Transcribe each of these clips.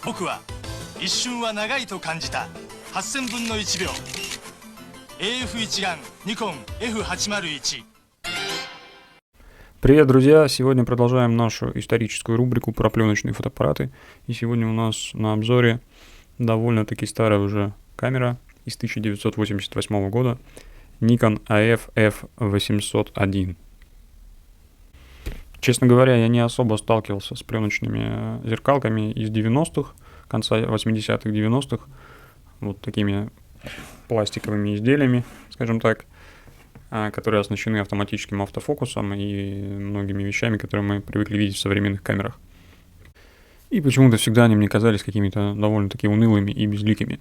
僕は一瞬は長いと感じた8000分の1秒 AF 一眼ニコン F801。 Привет, друзья! Сегодня продолжаем нашу историческую рубрику про пленочные фотоаппараты. И сегодня у нас на обзоре довольно-таки старая уже камера из 1988 года Nikon AF F801. Честно говоря, я не особо сталкивался с пленочными зеркалками из 90-х, конца 80-х, 90-х, вот такими пластиковыми изделиями, скажем так, которые оснащены автоматическим автофокусом и многими вещами, которые мы привыкли видеть в современных камерах. И почему-то всегда они мне казались какими-то довольно-таки унылыми и безликими.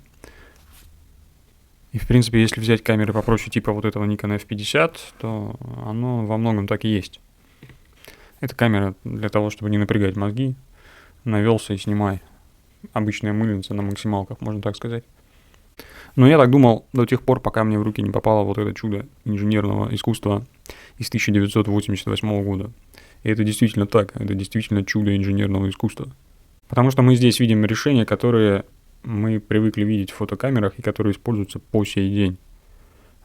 И, в принципе, если взять камеры попроще типа вот этого Nikon F50, то оно во многом так и есть. Это камера для того, чтобы не напрягать мозги, навелся и снимай. Обычная мыльница на максималках, можно так сказать. Но я так думал до тех пор, пока мне в руки не попало вот это чудо инженерного искусства из 1988 года. И это действительно так, это действительно чудо инженерного искусства. Потому что мы здесь видим решения, которые мы привыкли видеть в фотокамерах и которые используются по сей день.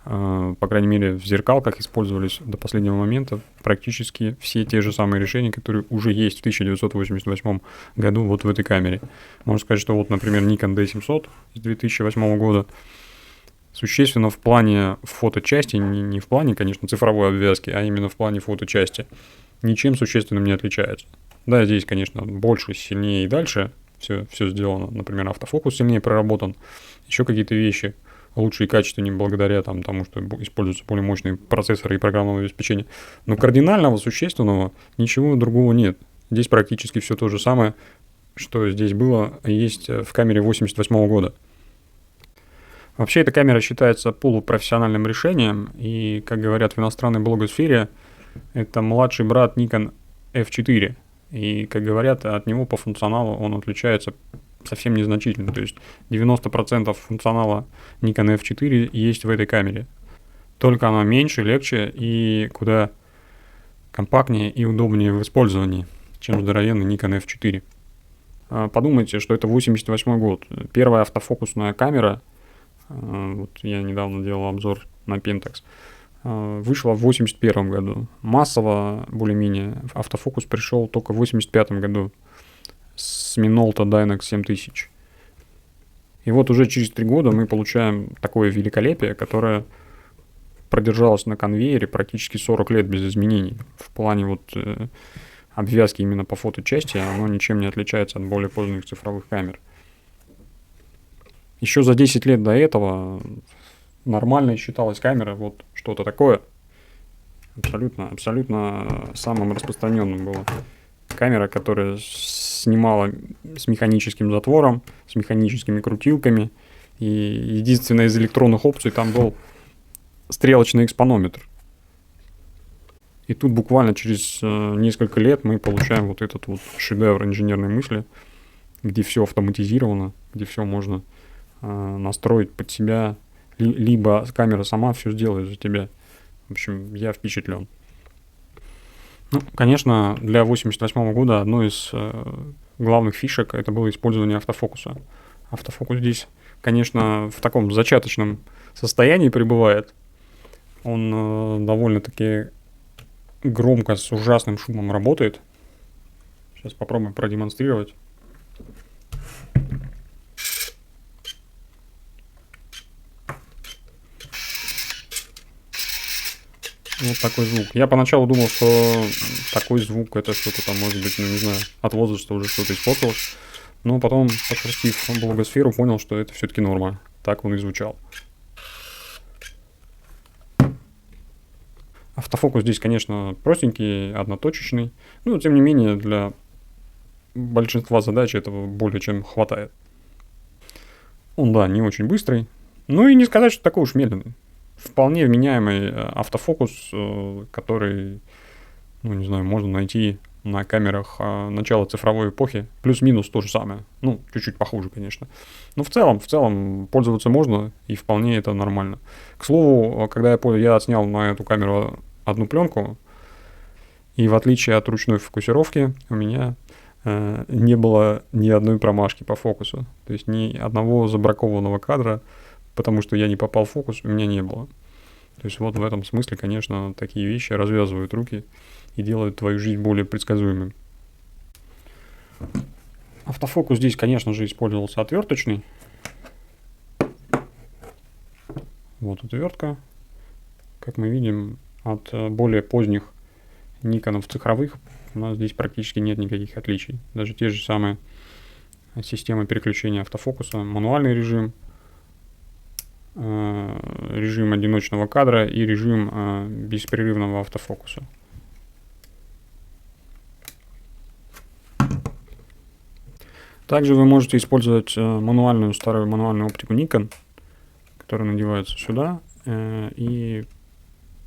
По крайней мере, в зеркалках использовались до последнего момента практически все те же самые решения, которые уже есть в 1988 году вот в этой камере. Можно сказать, что вот, например, Nikon D700 из 2008 года существенно в плане фоточасти, не в плане, конечно, цифровой обвязки, а именно в плане фоточасти, ничем существенным не отличается. Да, здесь, конечно, больше, сильнее и дальше все сделано. Например, автофокус сильнее проработан, еще какие-то вещи лучше и качественнее благодаря тому, что используются более мощные процессоры и программное обеспечение. Но кардинального, существенного ничего другого нет. Здесь практически все то же самое, что здесь было, есть в камере 1988 года. Вообще, эта камера считается полупрофессиональным решением, и, как говорят в иностранной блогосфере, это младший брат Nikon F4. И, как говорят, от него по функционалу он отличается совсем незначительно. То есть 90% функционала Nikon F4 есть в этой камере. Только она меньше, легче и куда компактнее и удобнее в использовании, чем здоровенный Nikon F4. Подумайте, что это 88 год. Первая автофокусная камера, вот я недавно делал обзор на Pentax, вышла в 81 году. Массово, более-менее, автофокус пришел только в 85 году с Minolta Dynex 7000. И вот уже через 3 года мы получаем такое великолепие, которое продержалось на конвейере практически 40 лет без изменений. В плане вот обвязки именно по фоточасти оно ничем не отличается от более поздних цифровых камер. Еще за 10 лет до этого нормальной считалась камера вот что-то такое. Абсолютно самым распространенным было. Камера, которая снимала с механическим затвором, с механическими крутилками. И единственная из электронных опций там был стрелочный экспонометр. И тут буквально через несколько лет мы получаем вот этот вот шедевр инженерной мысли, где все автоматизировано, где все можно настроить под себя, либо камера сама все сделает за тебя. В общем, я впечатлен. Ну, конечно, для 1988 года одной из главных фишек это было использование автофокуса. Автофокус здесь, конечно, в таком зачаточном состоянии пребывает. Он довольно-таки громко, с ужасным шумом работает. Сейчас попробуем продемонстрировать. Вот такой звук. Я поначалу думал, что такой звук это что-то там, может быть, не знаю, от возраста уже что-то испортилось. Но потом, пошерстив блогосферу, понял, что это все-таки норма. Так он и звучал. Автофокус здесь, конечно, простенький, одноточечный. Но, тем не менее, для большинства задач этого более чем хватает. Он, да, не очень быстрый. Ну и не сказать, что такой уж медленный. Вполне вменяемый автофокус, который, ну не знаю, можно найти на камерах начала цифровой эпохи. Плюс-минус то же самое. Ну, чуть-чуть похуже, конечно. Но в целом пользоваться можно, и вполне это нормально. К слову, когда я отснял на эту камеру одну пленку, и в отличие от ручной фокусировки, у меня не было ни одной промашки по фокусу. То есть ни одного забракованного кадра, потому что я не попал в фокус, у меня не было. То есть вот в этом смысле, конечно, такие вещи развязывают руки и делают твою жизнь более предсказуемой. Автофокус здесь, конечно же, использовался отверточный. Вот отвертка. Как мы видим, от более поздних Никонов цифровых у нас здесь практически нет никаких отличий. Даже те же самые системы переключения автофокуса, мануальный режим, режим одиночного кадра и режим беспрерывного автофокуса. Также вы можете использовать старую мануальную оптику Nikon, которая надевается сюда, и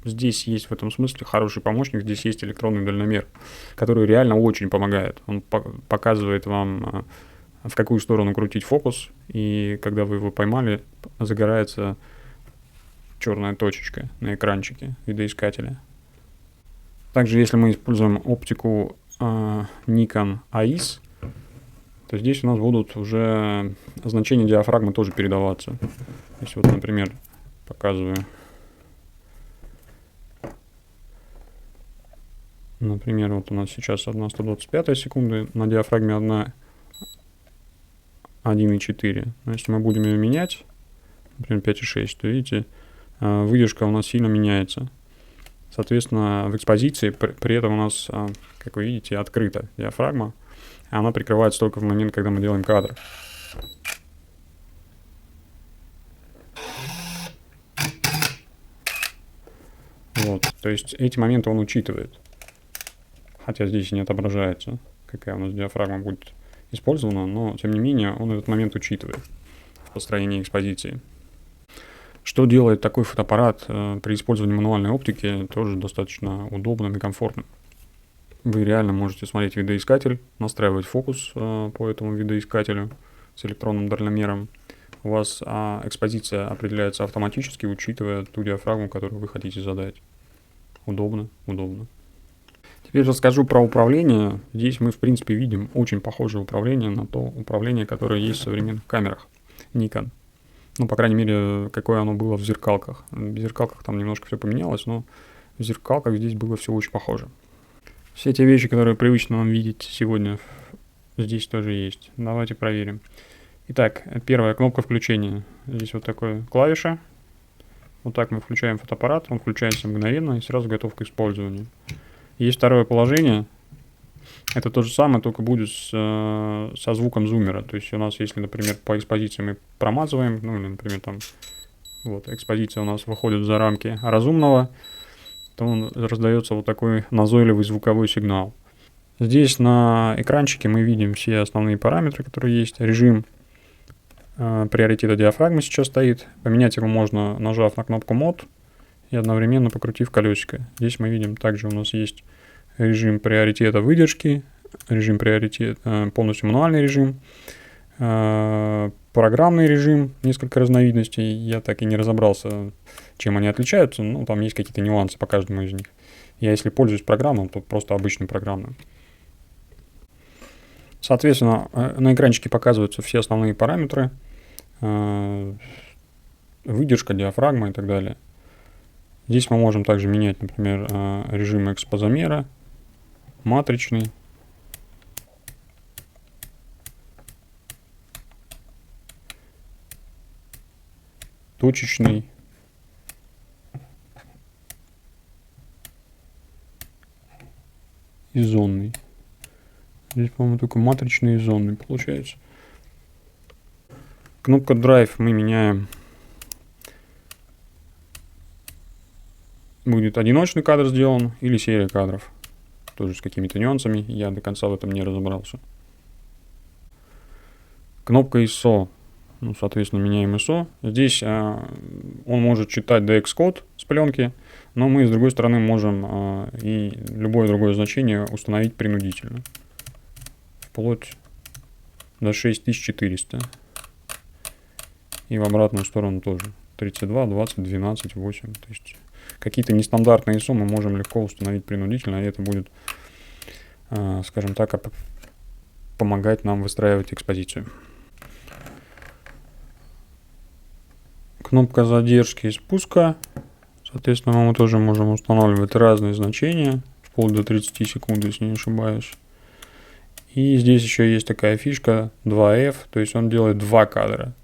здесь есть в этом смысле хороший помощник, здесь есть электронный дальномер, который реально очень помогает. Он показывает вам, в какую сторону крутить фокус, и когда вы его поймали, загорается черная точечка на экранчике видоискателя. Также, если мы используем оптику Nikon AIS, то здесь у нас будут уже значения диафрагмы тоже передаваться. То есть вот, например, показываю. Например, вот у нас сейчас 1/125 секунды, на диафрагме 1,4. Но если мы будем ее менять, например, 5,6, то видите, выдержка у нас сильно меняется. Соответственно, в экспозиции при этом у нас, как вы видите, открыта диафрагма. Она прикрывается только в момент, когда мы делаем кадр. Вот, то есть эти моменты он учитывает. Хотя здесь не отображается, какая у нас диафрагма будет использована, но тем не менее он этот момент учитывает в построении экспозиции. Что делает такой фотоаппарат при использовании мануальной оптики, тоже достаточно удобным и комфортным. Вы реально можете смотреть видоискатель, настраивать фокус по этому видоискателю с электронным дальномером. У вас экспозиция определяется автоматически, учитывая ту диафрагму, которую вы хотите задать. Удобно, удобно. Теперь расскажу про управление. Здесь мы, в принципе, видим очень похожее управление на то управление, которое есть в современных камерах Nikon. Ну, по крайней мере, какое оно было в зеркалках. В зеркалках там немножко все поменялось, но в зеркалках здесь было все очень похоже. Все те вещи, которые привычно нам видеть сегодня, здесь тоже есть. Давайте проверим. Итак, первая кнопка включения. Здесь вот такая клавиша. Вот так мы включаем фотоаппарат, он включается мгновенно и сразу готов к использованию. Есть второе положение. Это то же самое, только будет со звуком зуммера. То есть у нас, если, например, по экспозиции мы промазываем, ну или, например, там, вот, экспозиция у нас выходит за рамки разумного, то он раздается вот такой назойливый звуковой сигнал. Здесь на экранчике мы видим все основные параметры, которые есть. Режим приоритета диафрагмы сейчас стоит. Поменять его можно, нажав на кнопку мод и одновременно покрутив колесико. Здесь мы видим, также у нас есть режим приоритета выдержки, режим приоритета, полностью мануальный режим, программный режим, несколько разновидностей. Я так и не разобрался, чем они отличаются, но там есть какие-то нюансы по каждому из них. Я, если пользуюсь программным, то просто обычным программным. Соответственно, на экранчике показываются все основные параметры, выдержка, диафрагма и так далее. Здесь мы можем также менять, например, режим экспозамера, матричный, точечный, и зонный. Здесь, по-моему, только матричный и зонный получается. Кнопка Drive мы меняем. Будет одиночный кадр сделан или серия кадров. Тоже с какими-то нюансами. Я до конца в этом не разобрался. Кнопка ISO. Ну, соответственно, меняем ISO. Здесь он может читать DX-код с пленки, но мы, с другой стороны, можем и любое другое значение установить принудительно. Вплоть до 6400. И в обратную сторону тоже. 32, 20, 12, 8. То есть какие-то нестандартные ISO мы можем легко установить принудительно, и это будет, скажем так, помогать нам выстраивать экспозицию. Кнопка задержки и спуска. Соответственно, мы тоже можем устанавливать разные значения, вплоть до 30 секунд, если не ошибаюсь. И здесь еще есть такая фишка 2F, то есть он делает 2 кадра.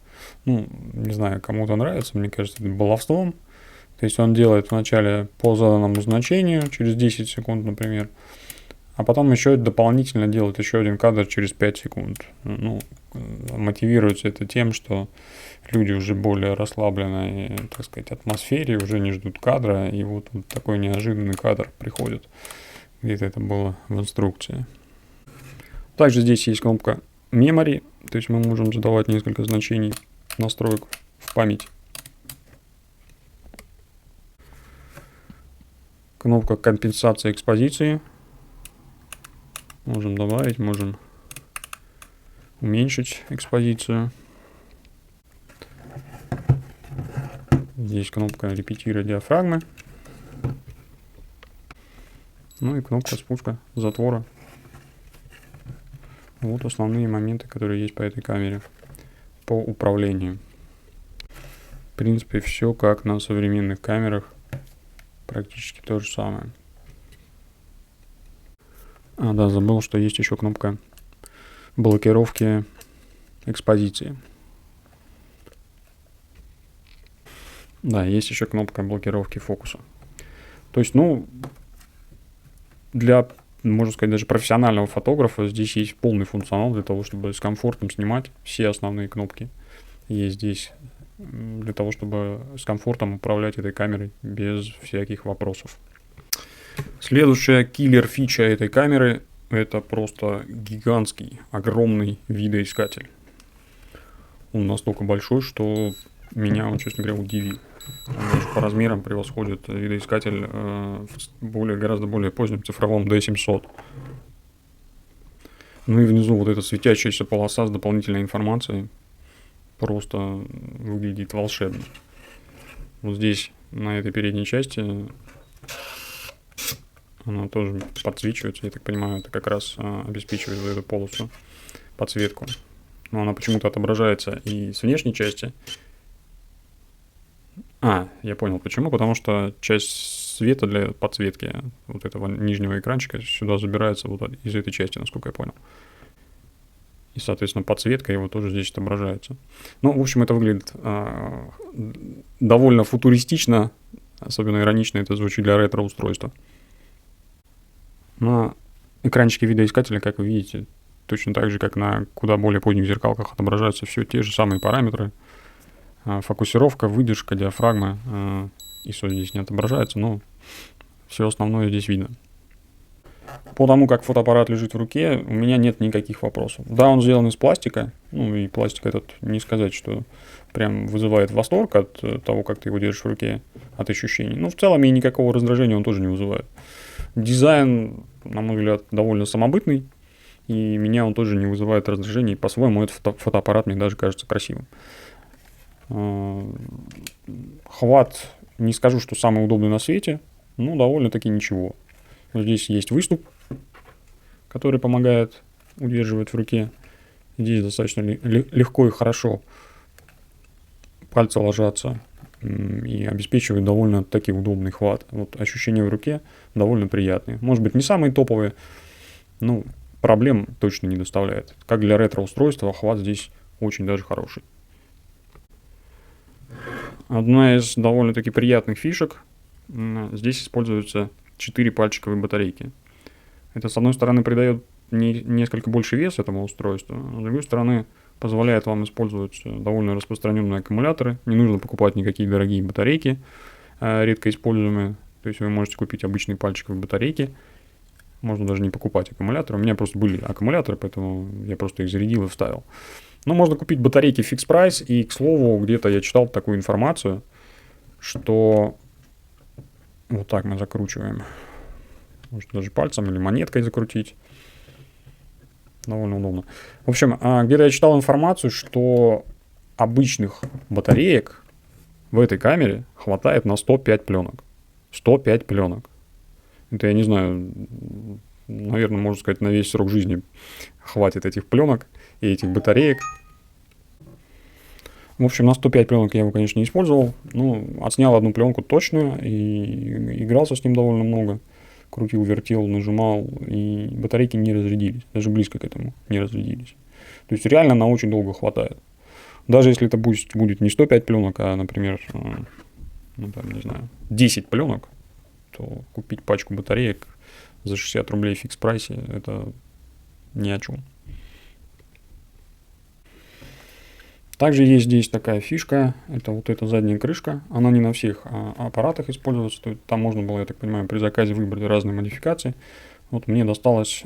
Ну, не знаю, кому-то нравится, мне кажется, это баловством. То есть он делает вначале по заданному значению, через 10 секунд, например, а потом еще дополнительно делает еще один кадр через 5 секунд. Ну, мотивируется это тем, что люди уже более расслабленной, так сказать, атмосфере, уже не ждут кадра, и вот такой неожиданный кадр приходит. Где-то это было в инструкции. Также здесь есть кнопка Memory, то есть мы можем задавать несколько значений настроек в память. Кнопка компенсации экспозиции. Можем добавить, можем уменьшить экспозицию. Здесь кнопка репетира диафрагмы. Ну и кнопка спуска затвора. Вот основные моменты, которые есть по этой камере по управлению. В принципе, все как на современных камерах. Практически то же самое. А, да, забыл, что есть еще кнопка блокировки экспозиции. Да, есть еще кнопка блокировки фокуса. То есть, ну, для, можно сказать, даже профессионального фотографа здесь есть полный функционал для того, чтобы с комфортом снимать. Все основные кнопки есть здесь для того, чтобы с комфортом управлять этой камерой без всяких вопросов. Следующая киллер-фича этой камеры — это просто гигантский, огромный видоискатель. Он настолько большой, что меня он, честно говоря, удивил. Он даже по размерам превосходит видоискатель в гораздо более позднем цифровом D700. Ну и внизу вот эта светящаяся полоса с дополнительной информацией просто выглядит волшебно. Вот здесь, на этой передней части, она тоже подсвечивается. Я так понимаю, это как раз обеспечивает эту полосу подсветку. Но она почему-то отображается и с внешней части. Я понял почему. Потому что часть света для подсветки вот этого нижнего экранчика сюда забирается вот из этой части, насколько я понял. И, соответственно, подсветка его тоже здесь отображается. Ну, в общем, это выглядит довольно футуристично. Особенно иронично это звучит для ретро-устройства. На экранчике видоискателя, как вы видите, точно так же, как на куда более поздних зеркалках, отображаются все те же самые параметры. Фокусировка, выдержка, диафрагма. ISO здесь не отображается, но все основное здесь видно. По тому, как фотоаппарат лежит в руке, у меня нет никаких вопросов. Да, он сделан из пластика. Ну и пластик этот, не сказать, что прям вызывает восторг от того, как ты его держишь в руке, от ощущений. Но в целом и никакого раздражения он тоже не вызывает. Дизайн, на мой взгляд, довольно самобытный. И меня он тоже не вызывает раздражения. И по-своему этот фотоаппарат мне даже кажется красивым. Хват, не скажу, что самый удобный на свете, но довольно-таки ничего. Здесь есть выступ, который помогает удерживать в руке. Здесь достаточно легко и хорошо пальцы ложатся и обеспечивают довольно-таки удобный хват. Вот ощущения в руке довольно приятные. Может быть, не самые топовые, но проблем точно не доставляет. Как для ретро-устройства, хват здесь очень даже хороший. Одна из довольно-таки приятных фишек. Здесь используются 4 пальчиковые батарейки. Это, с одной стороны, придает несколько больше вес этому устройству, а с другой стороны, позволяет вам использовать довольно распространенные аккумуляторы. Не нужно покупать никакие дорогие батарейки, редко используемые. То есть вы можете купить обычные пальчиковые батарейки. Можно даже не покупать аккумуляторы. У меня просто были аккумуляторы, поэтому я просто их зарядил и вставил. Но можно купить батарейки Fix Price. И, к слову, где-то я читал такую информацию, что вот так мы закручиваем. Можно даже пальцем или монеткой закрутить. Довольно удобно. В общем, где-то я читал информацию, что обычных батареек в этой камере хватает на 105 пленок. 105 пленок. Это я не знаю, наверное, можно сказать, на весь срок жизни хватит этих пленок и этих батареек. В общем, на 105 пленок я его, конечно, не использовал. Но отснял одну пленку точно и игрался с ним довольно много. Крутил, вертел, нажимал, и батарейки не разрядились. Даже близко к этому не разрядились. То есть реально на очень долго хватает. Даже если это будет не 105 пленок, а, например, ну, там, не знаю, 10 пленок, то купить пачку батареек за 60 рублей в фикс-прайсе — это ни о чем. Также есть здесь такая фишка, это вот эта задняя крышка. Она не на всех аппаратах используется. То есть там можно было, я так понимаю, при заказе выбрать разные модификации. Вот мне досталось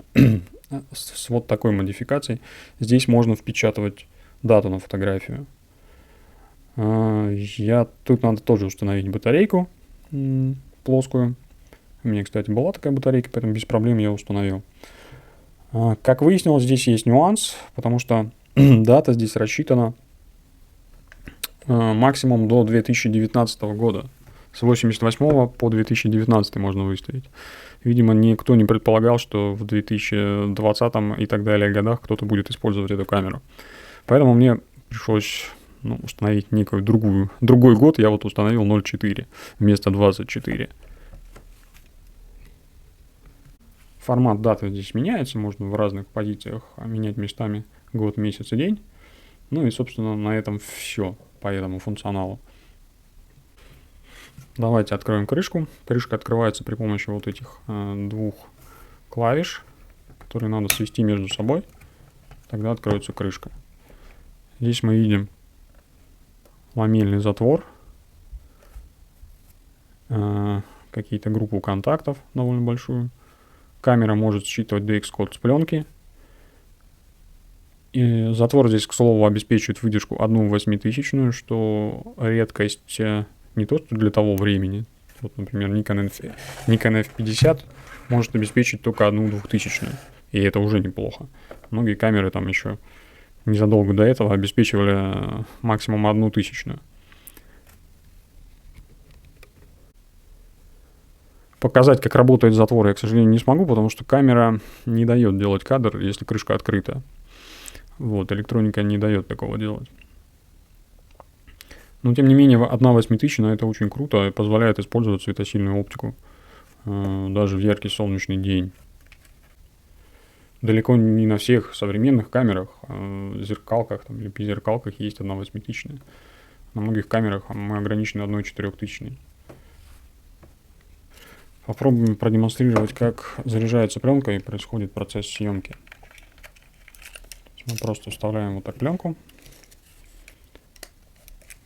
с вот такой модификацией. Здесь можно впечатывать дату на фотографию. Тут надо тоже установить батарейку плоскую. У меня, кстати, была такая батарейка, поэтому без проблем я установил. Как выяснилось, здесь есть нюанс, потому что дата здесь рассчитана максимум до 2019 года. С 88 по 2019 можно выставить. Видимо, никто не предполагал, что в 2020 и так далее годах кто-то будет использовать эту камеру. Поэтому мне пришлось установить некую другой год. Я вот установил 0.4 вместо 24. Формат даты здесь меняется. Можно в разных позициях менять местами год, месяц и день. Ну и, собственно, на этом все по этому функционалу. Давайте откроем крышку. Крышка открывается при помощи вот этих двух клавиш, которые надо свести между собой. Тогда откроется крышка. Здесь мы видим ламельный затвор, какие-то группу контактов довольно большую. Камера может считывать DX-код с пленки. И затвор здесь, к слову, обеспечивает выдержку 1/8000, что редкость не то что для того времени. Вот, например, Nikon F50 может обеспечить только 1/2000. И это уже неплохо. Многие камеры там еще незадолго до этого обеспечивали максимум 1/1000. Показать, как работает затвор, я, к сожалению, не смогу, потому что камера не дает делать кадр, если крышка открыта. Вот, электроника не дает такого делать. Но, тем не менее, 1/8000 это очень круто и позволяет использовать светосильную оптику даже в яркий солнечный день. Далеко не на всех современных камерах, зеркалках там, или беззеркалках есть 1/8000. На многих камерах мы ограничены 1/4000. Попробуем продемонстрировать, как заряжается пленка и происходит процесс съемки. Мы просто вставляем вот так пленку.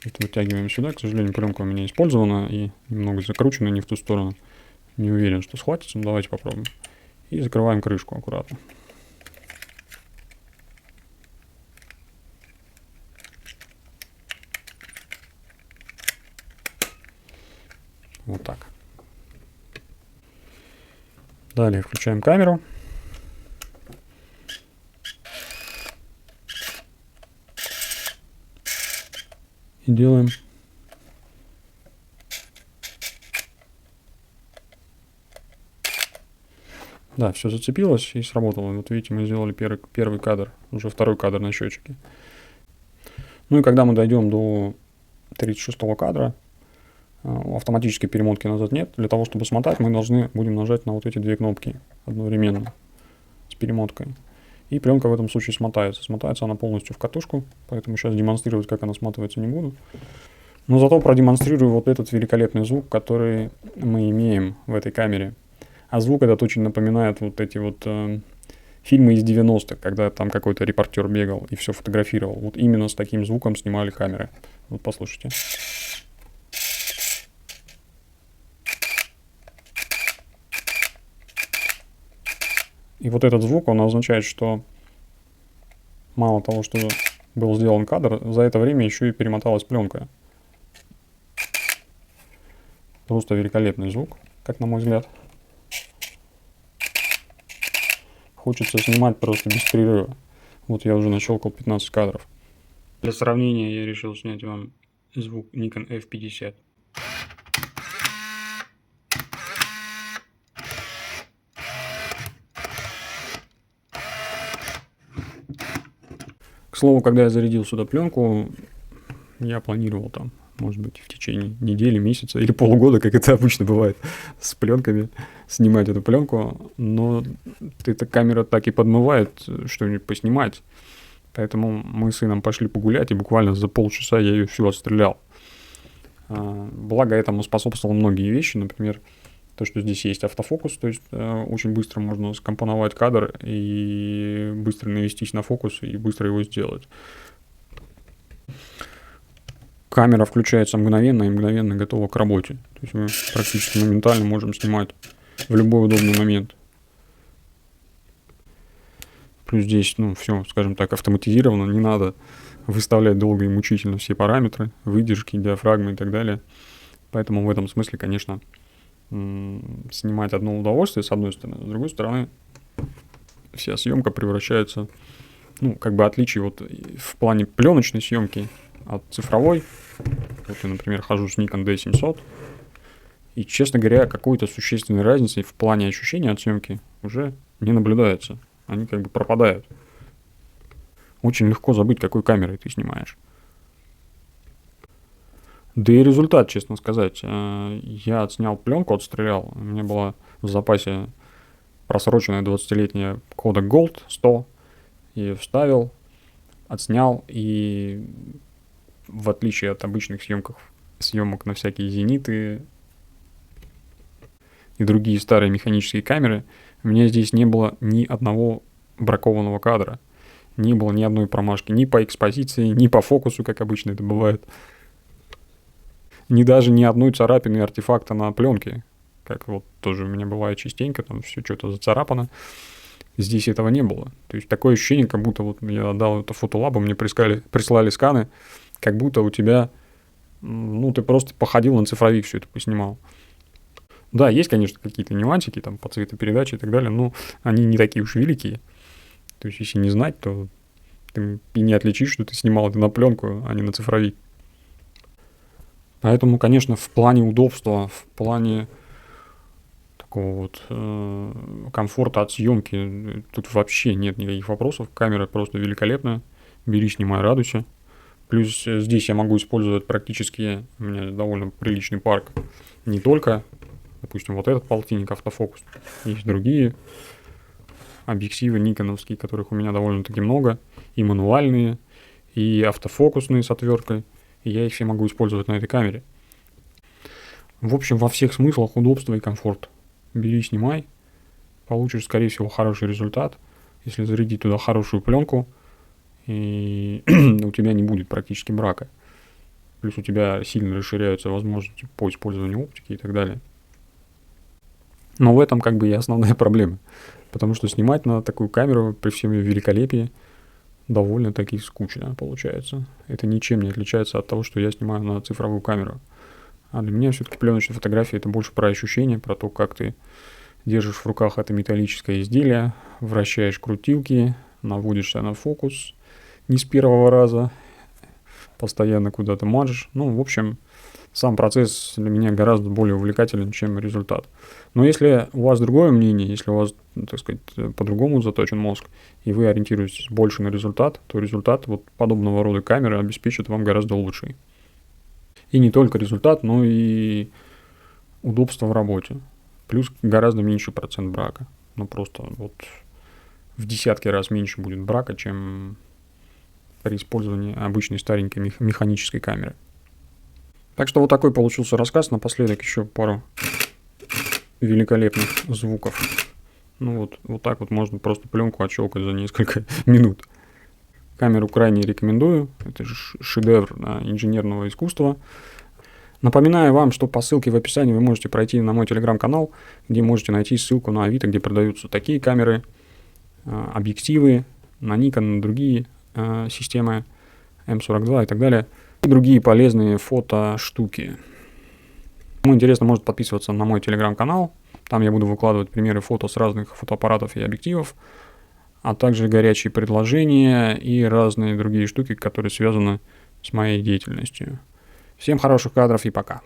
Это вытягиваем сюда. К сожалению, пленка у меня использована и немного закручена не в ту сторону. Не уверен, что схватится, но давайте попробуем. И закрываем крышку аккуратно. Вот так. Далее включаем камеру. И делаем да, все зацепилось и сработало. Вот видите, мы сделали первый кадр, уже второй кадр на счетчике. Ну и когда мы дойдем до 36-го кадра, автоматической перемотки назад нет. Для того, чтобы смотать, мы должны будем нажать на вот эти две кнопки одновременно с перемоткой. И пленка в этом случае смотается. Смотается она полностью в катушку, поэтому сейчас демонстрировать, как она сматывается, не буду. Но зато продемонстрирую вот этот великолепный звук, который мы имеем в этой камере. А звук этот очень напоминает вот эти вот фильмы из 90-х, когда там какой-то репортер бегал и все фотографировал. Вот именно с таким звуком снимали камеры. Вот послушайте. И вот этот звук, он означает, что мало того, что был сделан кадр, за это время еще и перемоталась пленка. Просто великолепный звук, как на мой взгляд. Хочется снимать просто без перерыва. Вот я уже нащелкал 15 кадров. Для сравнения я решил снять вам звук Nikon F50. слову, когда я зарядил сюда пленку, я планировал там, может быть, в течение недели, месяца или полугода, как это обычно бывает с пленками, снимать эту пленку, но эта камера так и подмывает что-нибудь поснимать. Поэтому мы с сыном пошли погулять, и буквально за полчаса я ее всю отстрелял. Благо этому способствовало многие вещи, например, то, что здесь есть автофокус, то есть очень быстро можно скомпоновать кадр и быстро навестись на фокус и быстро его сделать. Камера включается мгновенно и мгновенно готова к работе. То есть мы практически моментально можем снимать в любой удобный момент. Плюс здесь, все, скажем так, автоматизировано, не надо выставлять долго и мучительно все параметры, выдержки, диафрагмы и так далее. Поэтому в этом смысле, конечно, снимать одно удовольствие, с одной стороны. С другой стороны, вся съемка превращается, отличие вот в плане пленочной съемки от цифровой. Вот я, например, хожу с Nikon D700. И, честно говоря, какой-то существенной разницы в плане ощущения от съемки уже не наблюдается. Они пропадают. Очень легко забыть, какой камерой ты снимаешь. Да и результат, честно сказать. Я отснял пленку, отстрелял. У меня была в запасе просроченная 20-летняя Kodak Gold 100. Ее вставил, отснял, и в отличие от обычных съемок на всякие зениты и другие старые механические камеры, у меня здесь не было ни одного бракованного кадра. Не было ни одной промашки ни по экспозиции, ни по фокусу, как обычно это бывает. Ни даже ни одной царапины и артефакта на пленке, как вот тоже у меня бывает частенько, там все что-то зацарапано. Здесь этого не было. То есть такое ощущение, как будто вот я отдал это фотолабу, мне прислали сканы, как будто у тебя, ты просто походил на цифровик, все это поснимал. Да, есть, конечно, какие-то нюансики там по цветопередаче и так далее, но они не такие уж великие. То есть если не знать, то ты и не отличишь, что ты снимал это на пленку, а не на цифровик. Поэтому, конечно, в плане удобства, в плане такого вот комфорта от съемки тут вообще нет никаких вопросов. Камера просто великолепная. Бери, снимай, радуйся. Плюс здесь я могу использовать практически, у меня довольно приличный парк, не только, допустим, вот этот полтинник автофокус. Есть другие объективы никоновские, которых у меня довольно-таки много. И мануальные, и автофокусные с отверткой. И я их все могу использовать на этой камере. В общем, во всех смыслах удобство и комфорт. Бери, снимай. Получишь, скорее всего, хороший результат. Если зарядить туда хорошую пленку, и у тебя не будет практически брака. Плюс у тебя сильно расширяются возможности по использованию оптики и так далее. Но в этом и основная проблема. Потому что снимать на такую камеру при всем ее великолепии довольно-таки скучно получается. Это ничем не отличается от того, что я снимаю на цифровую камеру. А для меня все-таки пленочная фотография — это больше про ощущение, про то, как ты держишь в руках это металлическое изделие, вращаешь крутилки, наводишься на фокус не с первого раза, постоянно куда-то мажешь. В общем, сам процесс для меня гораздо более увлекателен, чем результат. Но если у вас другое мнение, если у вас, по-другому заточен мозг, и вы ориентируетесь больше на результат, то результат вот подобного рода камеры обеспечит вам гораздо лучший. И не только результат, но и удобство в работе. Плюс гораздо меньше процент брака. Просто вот в десятки раз меньше будет брака, чем при использовании обычной старенькой механической камеры. Так что вот такой получился рассказ. Напоследок еще пару великолепных звуков. Вот так вот можно просто пленку отщелкать за несколько минут. Камеру крайне рекомендую. Это же шедевр инженерного искусства. Напоминаю вам, что по ссылке в описании вы можете пройти на мой телеграм-канал, где можете найти ссылку на Авито, где продаются такие камеры, объективы на Nikon, на другие системы M42 и так далее. И другие полезные фото-штуки. Кому интересно, может подписываться на мой телеграм-канал. Там я буду выкладывать примеры фото с разных фотоаппаратов и объективов, а также горячие предложения и разные другие штуки, которые связаны с моей деятельностью. Всем хороших кадров и пока.